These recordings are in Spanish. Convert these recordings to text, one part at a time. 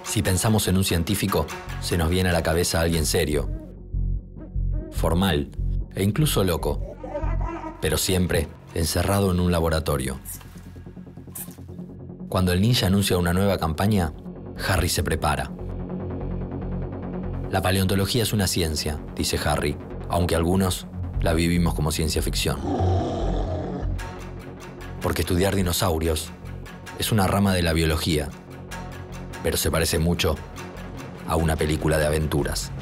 Si pensamos en un científico, se nos viene a la cabeza alguien serio, formal e incluso loco, pero siempre encerrado en un laboratorio. Cuando el ninja anuncia una nueva campaña, Harry se prepara. La paleontología es una ciencia, dice Harry, aunque algunos la vivimos como ciencia ficción. Porque estudiar dinosaurios es una rama de la biología, pero se parece mucho a una película de aventuras.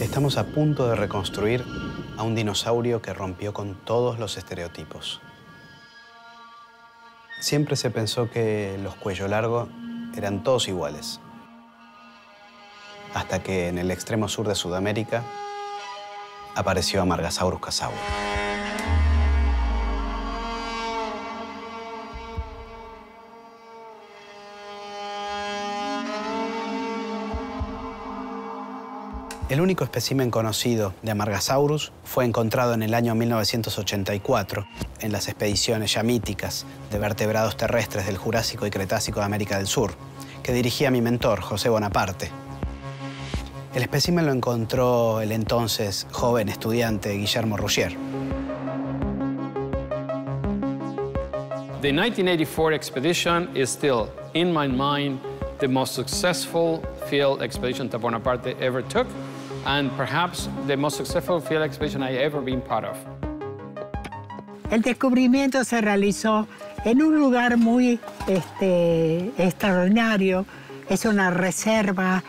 Estamos a punto de reconstruir a un dinosaurio que rompió con todos los estereotipos. Siempre se pensó que los cuello largo eran todos iguales. Hasta que en el extremo sur de Sudamérica apareció Amargasaurus casaurus. El único espécimen conocido de Amargasaurus fue encontrado en el año 1984 en las expediciones ya míticas de vertebrados terrestres del Jurásico y Cretácico de América del Sur, que dirigía mi mentor, José Bonaparte. El espécimen lo encontró el entonces joven estudiante Guillermo Rougier. The 1984 expedition is still, in my mind, the most successful field expedition that Bonaparte ever took, and perhaps the most successful field expedition I ever been part of. El descubrimiento se realizó en un lugar muy extraordinario. Es una reserva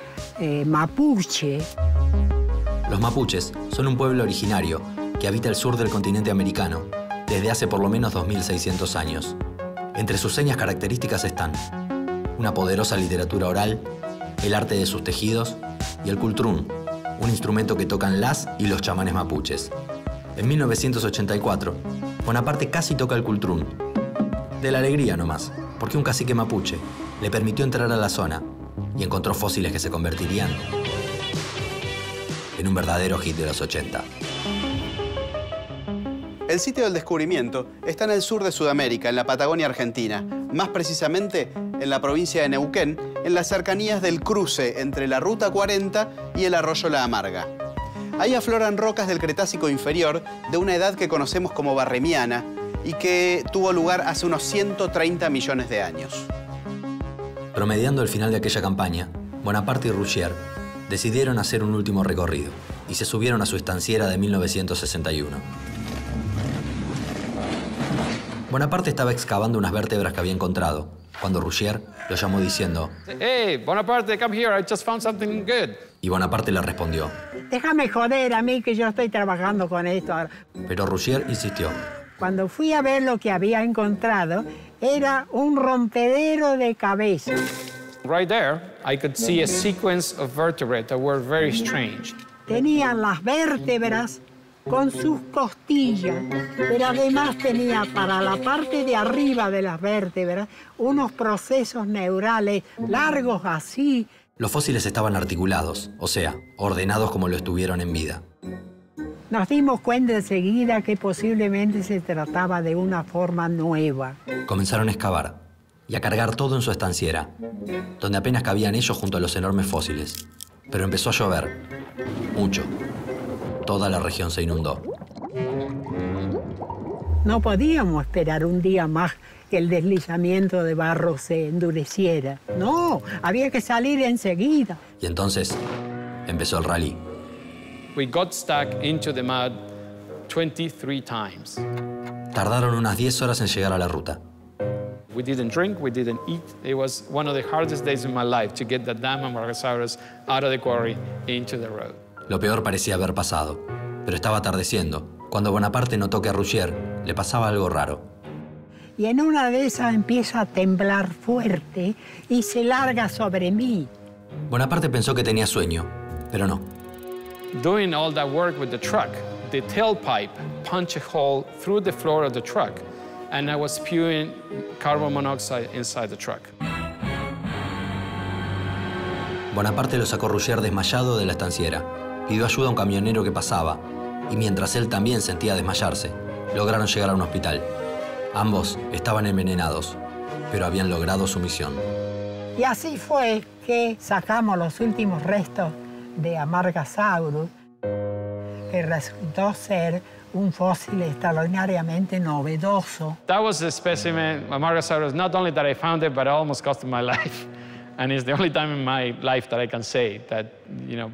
mapuche. Los mapuches son un pueblo originario que habita el sur del continente americano desde hace por lo menos 2600 años. Entre sus señas características están una poderosa literatura oral, el arte de sus tejidos y el cultrún, un instrumento que tocan las y los chamanes mapuches. En 1984, Bonaparte casi toca el cultrún. De la alegría nomás, porque un cacique mapuche le permitió entrar a la zona y encontró fósiles que se convertirían en un verdadero hit de los 80. El sitio del descubrimiento está en el sur de Sudamérica, en la Patagonia Argentina, más precisamente en la provincia de Neuquén, en las cercanías del cruce entre la Ruta 40 y el arroyo La Amarga. Ahí afloran rocas del Cretácico inferior de una edad que conocemos como Barremiana y que tuvo lugar hace unos 130 millones de años. Promediando el final de aquella campaña, Bonaparte y Rougier decidieron hacer un último recorrido y se subieron a su estanciera de 1961. Bonaparte estaba excavando unas vértebras que había encontrado, cuando Rougier lo llamó diciendo: Hey, Bonaparte, come here, I just found something good. Y Bonaparte le respondió: Déjame joder a mí que yo estoy trabajando con esto ahora. Pero Rougier insistió. Cuando fui a ver lo que había encontrado, era un rompedero de cabezas. Right there, I could see a sequence of vertebrae that were very strange. Tenían las vértebras con sus costillas, pero además tenía para la parte de arriba de las vértebras unos procesos neurales largos así. Los fósiles estaban articulados, o sea, ordenados como lo estuvieron en vida. Nos dimos cuenta enseguida que posiblemente se trataba de una forma nueva. Comenzaron a excavar y a cargar todo en su estanciera, donde apenas cabían ellos junto a los enormes fósiles. Pero empezó a llover, mucho. Toda la región se inundó. No podíamos esperar un día más que el deslizamiento de barro se endureciera. No, había que salir enseguida. Y entonces empezó el rally. We got stuck into the mud 23 times. Tardaron unas 10 horas en llegar a la ruta. We didn't drink, we didn't eat. It was one of the hardest days in my life to get that damn Amargasaurus out of the quarry into the road. Lo peor parecía haber pasado, pero estaba atardeciendo, cuando Bonaparte notó que a Ruggier le pasaba algo raro. Y en una de esas empieza a temblar fuerte y se larga sobre mí. Bonaparte pensó que tenía sueño, pero no. Doing all that work with the truck, the tailpipe punched a hole through the floor of the truck, and I was spewing carbon monoxide inside the truck. Bonaparte lo sacó Ruggier desmayado de la estanciera. Pidió ayuda a un camionero que pasaba, y mientras él también sentía desmayarse, lograron llegar a un hospital. Ambos estaban envenenados, pero habían logrado su misión. Y así fue que sacamos los últimos restos de Amargasaurus, que resultó ser un fósil extraordinariamente novedoso. That was the specimen, Amargasaurus, not only that I found it, but it almost cost my life. And it's the only time in my life that I can say that, you know,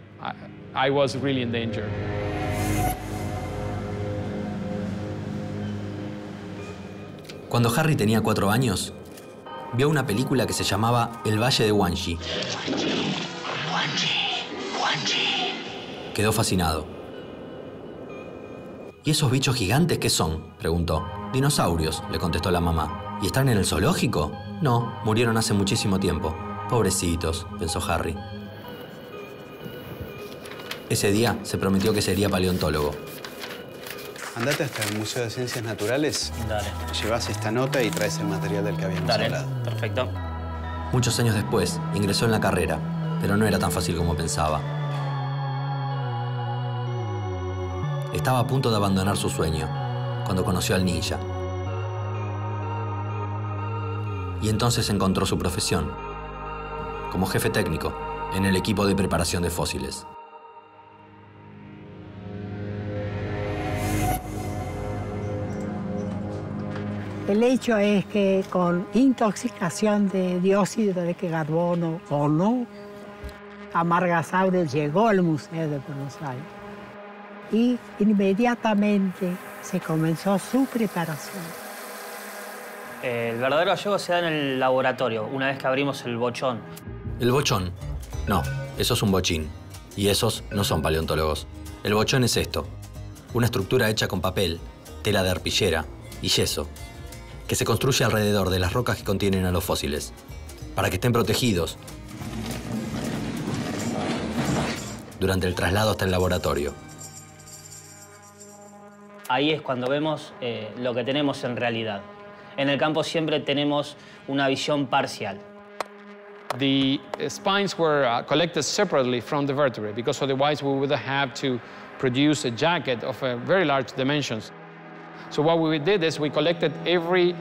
I was really in danger. Cuando Harry tenía 4 años, vio una película que se llamaba El Valle de Wanji. Quedó fascinado. ¿Y esos bichos gigantes qué son?, preguntó. Dinosaurios, le contestó la mamá. ¿Y están en el zoológico? No, murieron hace muchísimo tiempo. Pobrecitos, pensó Harry. Ese día se prometió que sería paleontólogo. Andate hasta el Museo de Ciencias Naturales. Dale. Llevas esta nota y traes el material del que habíamos hablado. Perfecto. Muchos años después, ingresó en la carrera, pero no era tan fácil como pensaba. Estaba a punto de abandonar su sueño, cuando conoció al ninja. Y entonces encontró su profesión, como jefe técnico en el equipo de preparación de fósiles. El hecho es que con intoxicación de dióxido de carbono o no, Amargasaurus llegó al Museo de Buenos Aires y inmediatamente se comenzó su preparación. El verdadero hallazgo se da en el laboratorio, una vez que abrimos el bochón. ¿El bochón? No, eso es un bochín. Y esos no son paleontólogos. El bochón es esto: una estructura hecha con papel, tela de arpillera y yeso, que se construye alrededor de las rocas que contienen a los fósiles, para que estén protegidos durante el traslado hasta el laboratorio. Ahí es cuando vemos lo que tenemos en realidad. En el campo siempre tenemos una visión parcial. The spines were collected separately from the vertebrae because otherwise we would have to produce a jacket of very large dimensions. So what we did is we collected every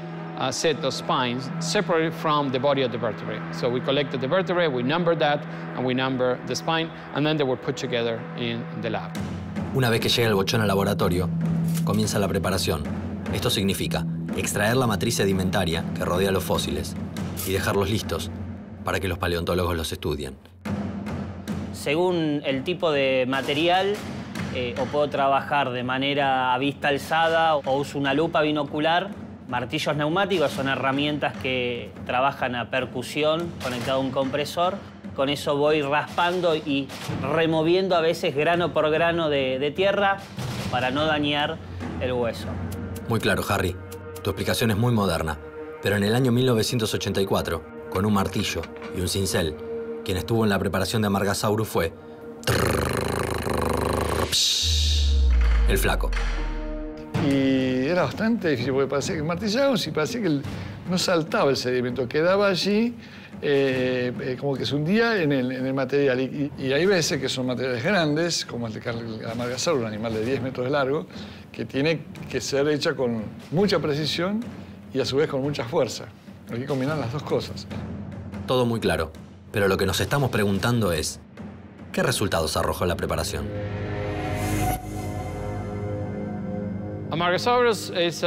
set of spines separate from the body of the vertebrae. So we collected the vertebrae, we numbered that, and we numbered the spine, and then they were put together in the lab. Una vez que llega el bochón al laboratorio, comienza la preparación. Esto significa extraer la matriz sedimentaria que rodea los fósiles y dejarlos listos para que los paleontólogos los estudien. Según el tipo de material, o puedo trabajar de manera a vista alzada o uso una lupa binocular. Martillos neumáticos son herramientas que trabajan a percusión conectado a un compresor. Con eso voy raspando y removiendo a veces grano por grano de tierra para no dañar el hueso. Muy claro, Harry. Tu explicación es muy moderna. Pero en el año 1984, con un martillo y un cincel, quien estuvo en la preparación de Amargasaurus fue el Flaco. Y era bastante difícil porque parecía que martillábamos y parecía que no saltaba el sedimento, quedaba allí como que se hundía en el material. Y hay veces que son materiales grandes, como el de Amargasaurus, un animal de 10 metros de largo, que tiene que ser hecha con mucha precisión y a su vez con mucha fuerza. Hay que combinar las dos cosas. Todo muy claro, pero lo que nos estamos preguntando es, ¿qué resultados arrojó la preparación? Amargasaurus is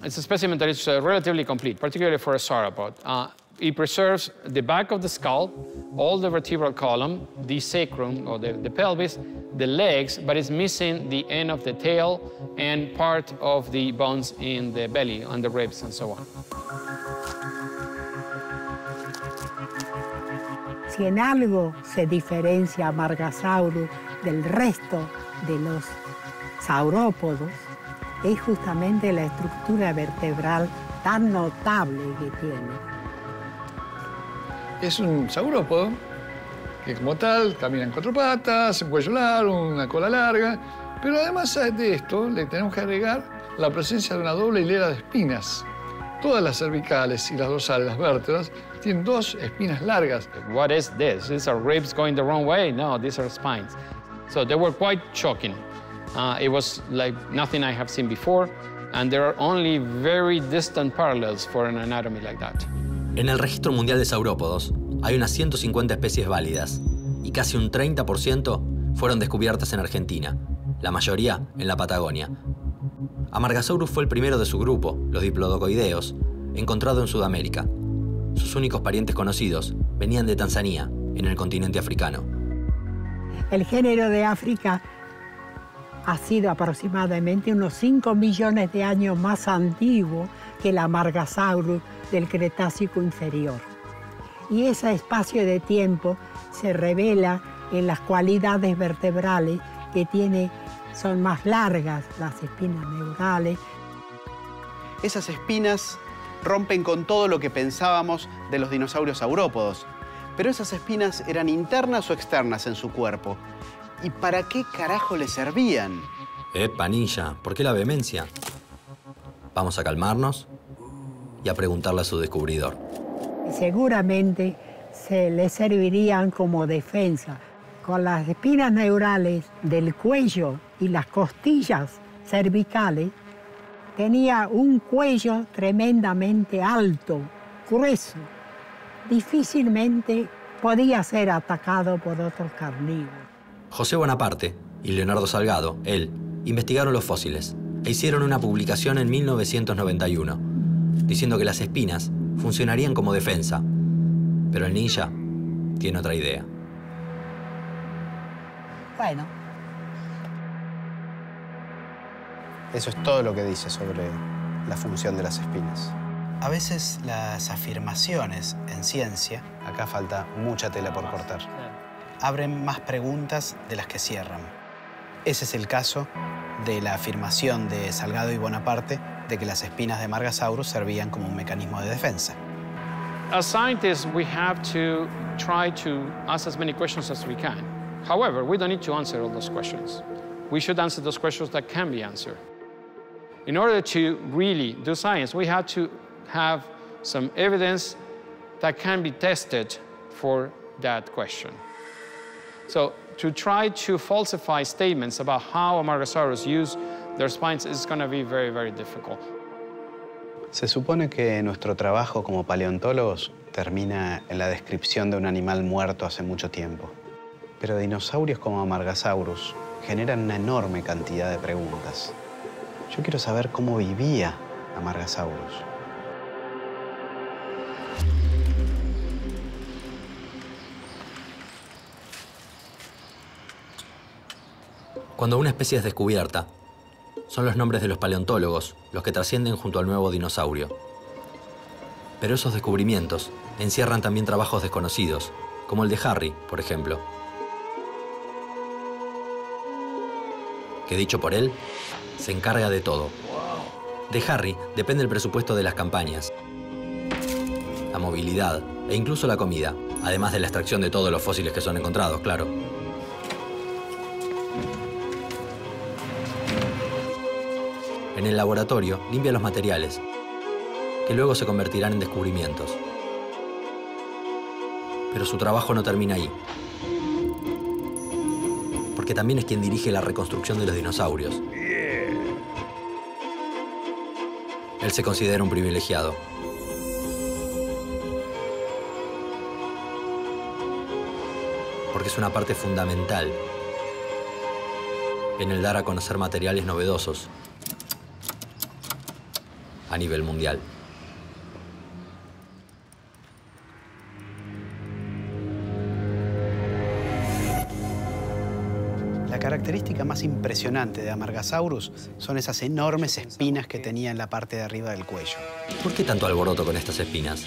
it's a specimen that is relatively complete, particularly for a sauropod. It preserves the back of the skull, all the vertebral column, the sacrum, or the pelvis, the legs, but it's missing the end of the tail and part of the bones in the belly, on the ribs, and so on. Si en algo se diferencia a Margasaurus del resto de los saurópodos, es justamente la estructura vertebral tan notable que tiene. Es un saurópodo que como tal camina en 4 patas, un cuello largo, una cola larga, pero además de esto le tenemos que agregar la presencia de una doble hilera de espinas. Todas las cervicales y las dorsales, las vértebras, tienen 2 espinas largas. What is this? These are ribs going the wrong way? No, these are spines. So they were quite shocking. It was like nothing I have seen before, and there are only very distant parallels for an anatomy like that. En el Registro Mundial de Saurópodos hay unas 150 especies válidas y casi un 30% fueron descubiertas en Argentina, la mayoría en la Patagonia. Amargasaurus fue el primero de su grupo, los diplodocoideos, encontrado en Sudamérica. Sus únicos parientes conocidos venían de Tanzania, en el continente africano. El género de África ha sido aproximadamente unos 5 millones de años más antiguo que el Amargasaurus del Cretácico inferior. Y ese espacio de tiempo se revela en las cualidades vertebrales que tiene. Son más largas las espinas neurales. Esas espinas rompen con todo lo que pensábamos de los dinosaurios saurópodos. Pero esas espinas eran internas o externas en su cuerpo. ¿Y para qué carajo le servían? Ninja, ¿por qué la vehemencia? Vamos a calmarnos y a preguntarle a su descubridor. Seguramente se le servirían como defensa. Con las espinas neurales del cuello y las costillas cervicales, tenía un cuello tremendamente alto, grueso. Difícilmente podía ser atacado por otros carnívoros. José Bonaparte y Leonardo Salgado, él, investigaron los fósiles e hicieron una publicación en 1991, diciendo que las espinas funcionarían como defensa. Pero el ninja tiene otra idea. Bueno. Eso es todo lo que dice sobre la función de las espinas. A veces las afirmaciones en ciencia, acá falta mucha tela por cortar, abren más preguntas de las que cierran. Ese es el caso de la afirmación de Salgado y Bonaparte de que las espinas de Margasaurus servían como un mecanismo de defensa. As scientists, we have to try to ask as many questions as we can. However, we don't need to answer all those questions. We should answer those questions that can be answered. In order to really do science, we have to have some evidence that can be tested for that question. So to try to falsify statements about how Amargasaurus used their spines is going to be very, very difficult. Se supone que nuestro trabajo como paleontólogos termina en la descripción de un animal muerto hace mucho tiempo. Pero dinosaurios como Amargasaurus generan una enorme cantidad de preguntas. Yo quiero saber cómo vivía Amargasaurus. Cuando una especie es descubierta, son los nombres de los paleontólogos los que trascienden junto al nuevo dinosaurio. Pero esos descubrimientos encierran también trabajos desconocidos, como el de Harry, por ejemplo. Que dicho por él, se encarga de todo. De Harry depende el presupuesto de las campañas, la movilidad e incluso la comida, además de la extracción de todos los fósiles que son encontrados, claro. En el laboratorio limpia los materiales, que luego se convertirán en descubrimientos. Pero su trabajo no termina ahí, porque también es quien dirige la reconstrucción de los dinosaurios. Él se considera un privilegiado. Porque es una parte fundamental en el dar a conocer materiales novedosos a nivel mundial. La La característica más impresionante de Amargasaurus son esas enormes espinas que tenía en la parte de arriba del cuello. ¿Por qué tanto alboroto con estas espinas?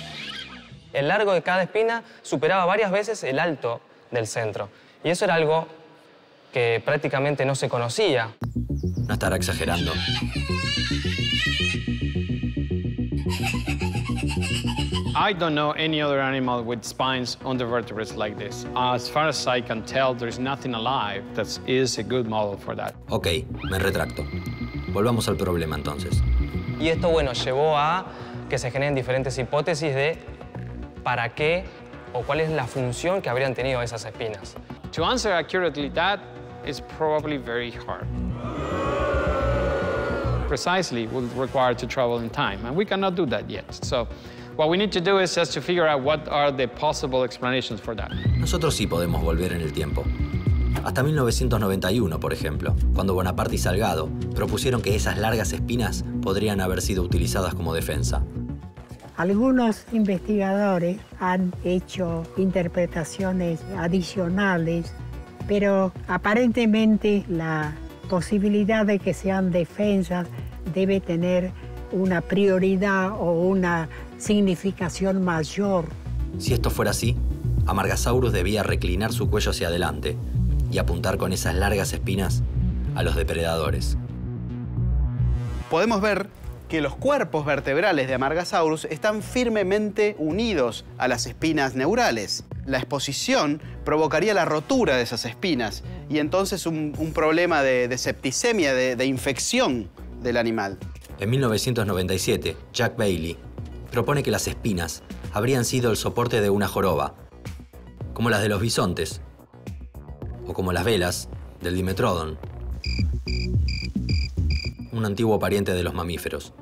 El largo de cada espina superaba varias veces el alto del centro. Y eso era algo que prácticamente no se conocía. No estará exagerando. I don't know any other animal with spines on the vertebrae like this. As far as I can tell, there's nothing alive that is a good model for that. Ok, me retracto. Volvamos al problema entonces. Y esto, bueno, llevó a que se generen diferentes hipótesis de para qué o cuál es la función que habrían tenido esas espinas. To answer accurately that is probably very hard. Precisely would require to travel in time, and we cannot do that yet. So what we need to do is just to figure out what are the possible explanations for that. Nosotros sí podemos volver en el tiempo. Hasta 1991, por ejemplo, cuando Bonaparte y Salgado propusieron que esas largas espinas podrían haber sido utilizadas como defensa. Algunos investigadores han hecho interpretaciones adicionales, pero aparentemente la posibilidad de que sean defensas debe tener una prioridad o una significación mayor. Si esto fuera así, Amargasaurus debía reclinar su cuello hacia adelante y apuntar con esas largas espinas a los depredadores. Podemos ver que los cuerpos vertebrales de Amargasaurus están firmemente unidos a las espinas neurales. La exposición provocaría la rotura de esas espinas y entonces un problema de septicemia, de infección del animal. En 1997, Jack Bailey propone que las espinas habrían sido el soporte de una joroba, como las de los bisontes, o como las velas del Dimetrodon, un antiguo pariente de los mamíferos.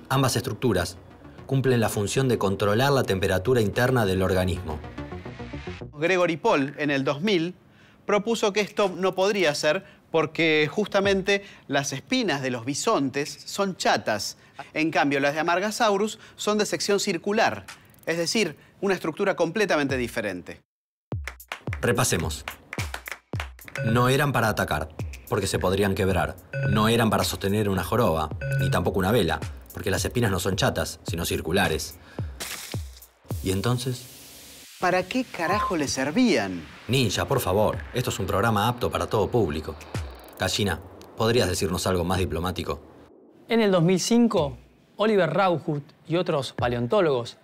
Ambas estructuras cumplen la función de controlar la temperatura interna del organismo. Gregory Paul, en el 2000, propuso que esto no podría ser porque justamente las espinas de los bisontes son chatas. En cambio, las de Amargasaurus son de sección circular, es decir, una estructura completamente diferente. Repasemos. No eran para atacar, porque se podrían quebrar. No eran para sostener una joroba, ni tampoco una vela, porque las espinas no son chatas, sino circulares. ¿Y entonces? ¿Para qué carajo le servían? Ninja, por favor. Esto es un programa apto para todo público. Gallina, ¿podrías decirnos algo más diplomático? En el 2005, Oliver Rauhut y otros paleontólogos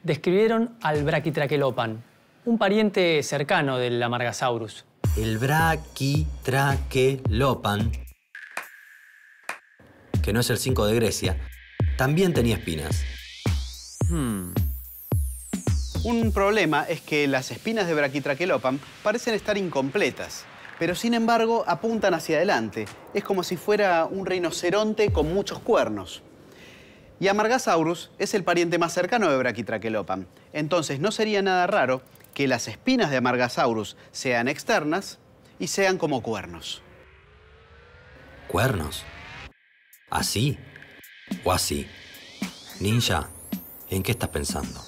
describieron al Brachytrachelopan, un pariente cercano del Amargasaurus. El Brachytrachelopan, que no es el 5 de Grecia, también tenía espinas. Un problema es que las espinas de Brachytrachelopan parecen estar incompletas, pero sin embargo apuntan hacia adelante. Es como si fuera un rinoceronte con muchos cuernos. Y Amargasaurus es el pariente más cercano de Brachytrachelopan. Entonces no sería nada raro que las espinas de Amargasaurus sean externas y sean como cuernos. ¿Cuernos? ¿Así? ¿O así? Ninja, ¿en qué estás pensando?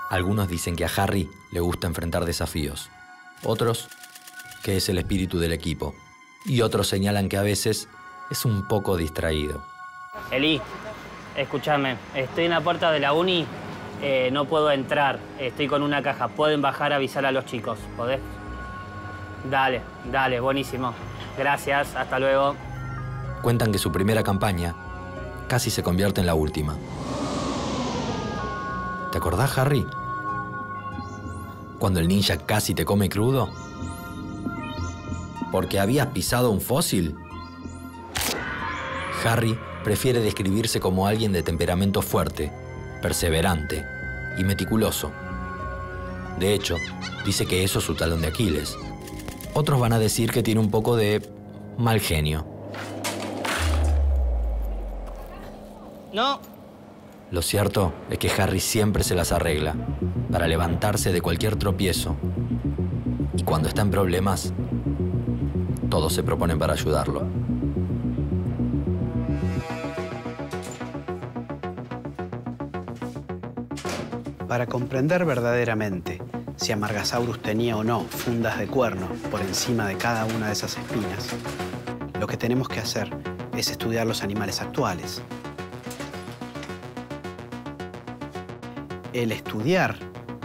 Algunos dicen que a Harry le gusta enfrentar desafíos. Otros, que es el espíritu del equipo. Y otros señalan que a veces es un poco distraído. Eli, escúchame, estoy en la puerta de la uni, no puedo entrar, estoy con una caja. ¿Pueden bajar a avisar a los chicos? ¿Podés? Dale, dale, buenísimo. Gracias, hasta luego. Cuentan que su primera campaña casi se convierte en la última. ¿Te acordás, Harry? Cuando el ninja casi te come crudo. ¿Porque habías pisado un fósil? Harry prefiere describirse como alguien de temperamento fuerte, perseverante y meticuloso. De hecho, dice que eso es su talón de Aquiles. Otros van a decir que tiene un poco de mal genio. No. Lo cierto es que Harry siempre se las arregla para levantarse de cualquier tropiezo. Y cuando está en problemas, todos se proponen para ayudarlo. Para comprender verdaderamente si Amargasaurus tenía o no fundas de cuerno por encima de cada una de esas espinas, lo que tenemos que hacer es estudiar los animales actuales. El estudiar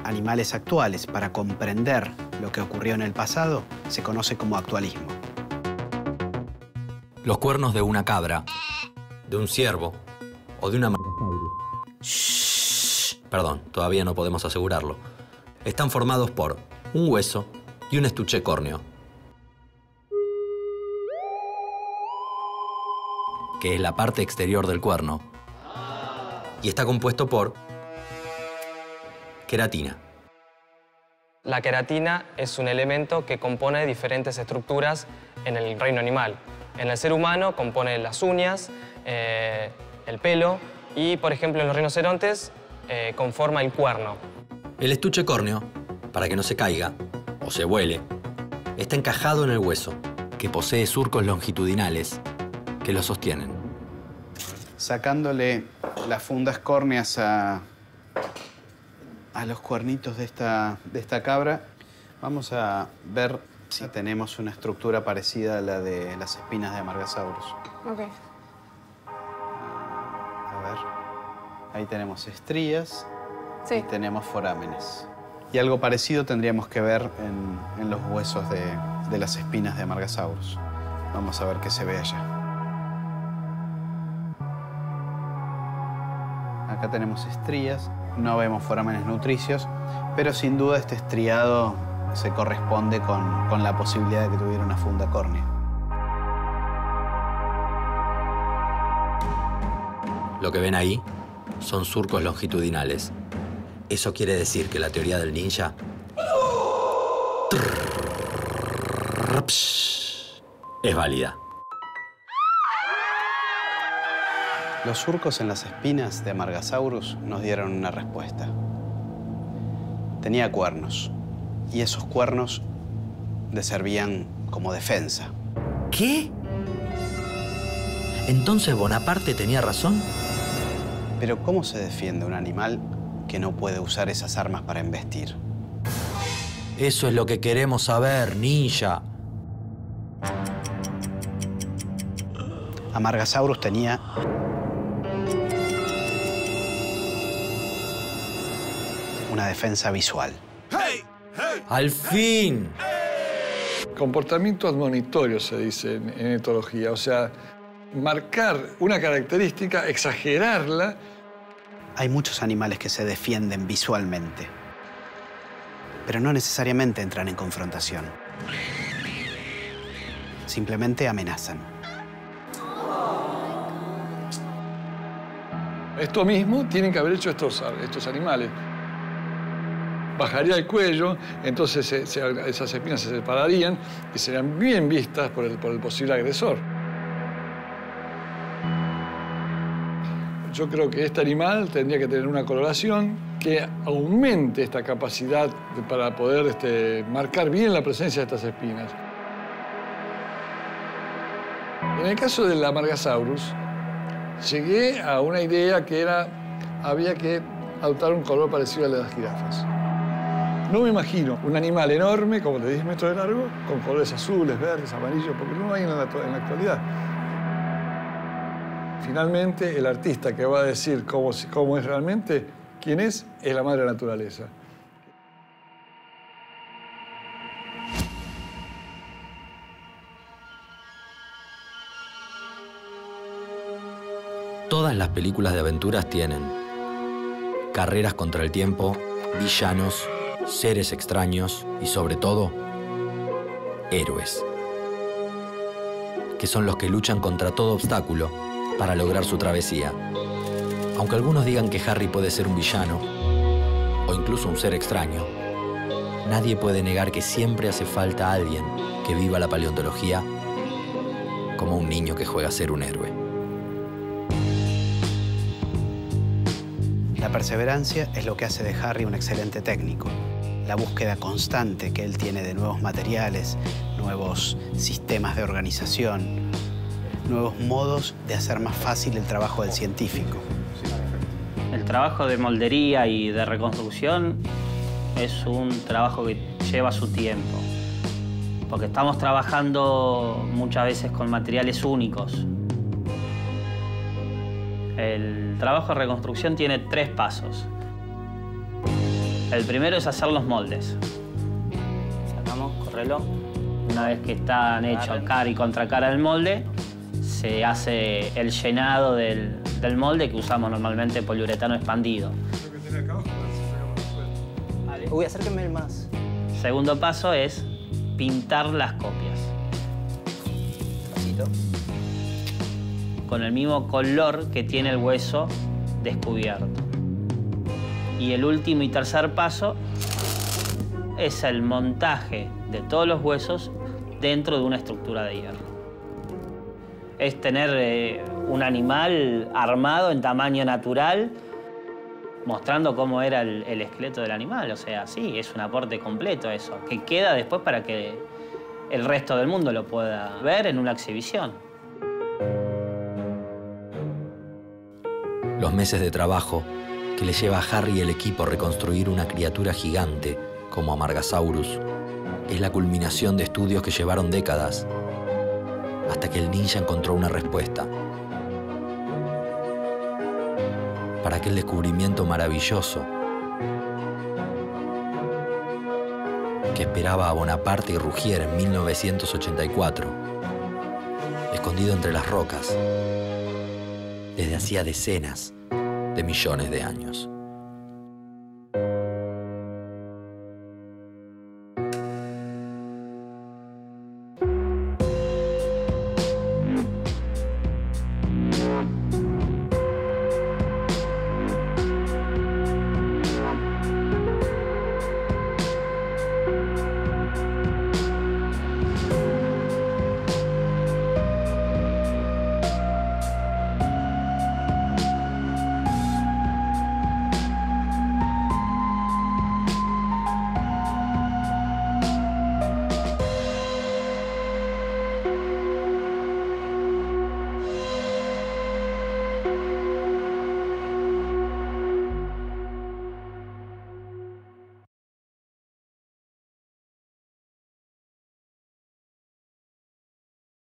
animales actuales para comprender lo que ocurrió en el pasado se conoce como actualismo. Los cuernos de una cabra, de un ciervo o de una... Perdón, todavía no podemos asegurarlo. Están formados por un hueso y un estuche córneo, que es la parte exterior del cuerno, y está compuesto por queratina. La queratina es un elemento que compone diferentes estructuras en el reino animal. En el ser humano compone las uñas, el pelo y, por ejemplo, en los rinocerontes conforma el cuerno. El estuche córneo, para que no se caiga o se vuele, está encajado en el hueso, que posee surcos longitudinales que lo sostienen. Sacándole las fundas córneas a los cuernitos de esta cabra, vamos a ver si tenemos una estructura parecida a la de las espinas de Amargasaurus. Ok. A ver, ahí tenemos estrías y tenemos forámenes. Y algo parecido tendríamos que ver en los huesos de las espinas de Amargasaurus. Vamos a ver qué se ve allá. Acá tenemos estrías, no vemos forámenes nutricios, pero sin duda este estriado se corresponde con la posibilidad de que tuviera una funda córnea. Lo que ven ahí son surcos longitudinales. Eso quiere decir que la teoría del ninja es válida. Los surcos en las espinas de Amargasaurus nos dieron una respuesta. Tenía cuernos, y esos cuernos le servían como defensa. ¿Qué? ¿Entonces Bonaparte tenía razón? Pero ¿cómo se defiende un animal que no puede usar esas armas para embestir? Eso es lo que queremos saber, ninja. Amargasaurus tenía una defensa visual. ¡Al fin! Comportamiento admonitorio se dice en etología, o sea, marcar una característica, exagerarla. Hay muchos animales que se defienden visualmente, pero no necesariamente entran en confrontación. Simplemente amenazan. Esto mismo tienen que haber hecho estos animales. Bajaría el cuello, entonces esas espinas se separarían y serían bien vistas por el posible agresor. Yo creo que este animal tendría que tener una coloración que aumente esta capacidad para poder marcar bien la presencia de estas espinas. En el caso del Amargasaurus, llegué a una idea que había que adoptar un color parecido al de las jirafas. No me imagino un animal enorme, como de 10 metros de largo, con colores azules, verdes, amarillos, porque no hay en la actualidad. Finalmente, el artista que va a decir cómo es realmente, quién es la madre naturaleza. Todas las películas de aventuras tienen carreras contra el tiempo, villanos, seres extraños y, sobre todo, héroes, que son los que luchan contra todo obstáculo para lograr su travesía. Aunque algunos digan que Harry puede ser un villano o incluso un ser extraño, nadie puede negar que siempre hace falta alguien que viva la paleontología como un niño que juega a ser un héroe. La perseverancia es lo que hace de Harry un excelente técnico. La búsqueda constante que él tiene de nuevos materiales, nuevos sistemas de organización, nuevos modos de hacer más fácil el trabajo del científico. El trabajo de moldería y de reconstrucción es un trabajo que lleva su tiempo, porque estamos trabajando muchas veces con materiales únicos. El trabajo de reconstrucción tiene 3 pasos. El primero es hacer los moldes. Sacamos, correlo. Una vez que están hechos cara y contra cara del molde, se hace el llenado del molde, que usamos normalmente poliuretano expandido. Uy, acérquenme el más. Segundo paso es pintar las copias. Trocito. Con el mismo color que tiene el hueso descubierto. Y el último y tercer paso es el montaje de todos los huesos dentro de una estructura de hierro. Es tener un animal armado en tamaño natural, mostrando cómo era el esqueleto del animal. O sea, sí, es un aporte completo eso, que queda después para que el resto del mundo lo pueda ver en una exhibición. Los meses de trabajo que le lleva a Harry y el equipo reconstruir una criatura gigante como Amargasaurus es la culminación de estudios que llevaron décadas, hasta que el ninja encontró una respuesta para aquel descubrimiento maravilloso que esperaba a Bonaparte y Rougier en 1984, escondido entre las rocas desde hacía decenas de millones de años.